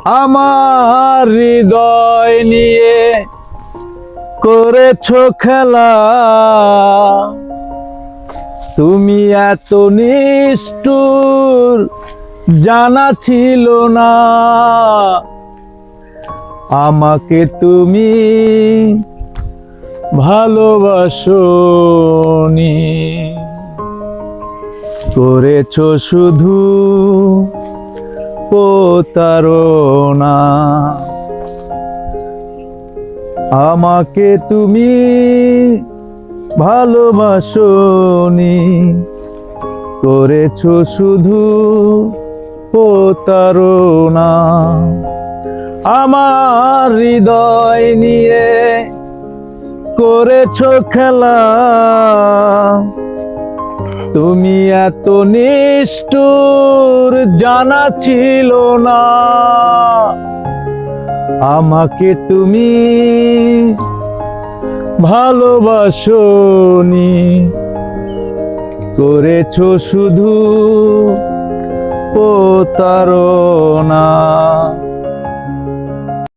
আমার হৃদয় নিয়ে করেছো খেলা, তুমি এত নিষ্ঠুর জানা ছিল না। আমাকে তুমি ভালোবাসোনি, করেছো শুধু প্রতারণা। আমাকে তুমি ভালোবাসোনি, করেছো শুধু প্রতারণা। আমার হৃদয় নিয়ে করেছো খেলা, তুমি এত নিষ্ঠুর জানা ছিল না। আমাকে তুমি ভালোবাসোনি, করেছো শুধু প্রতারণা।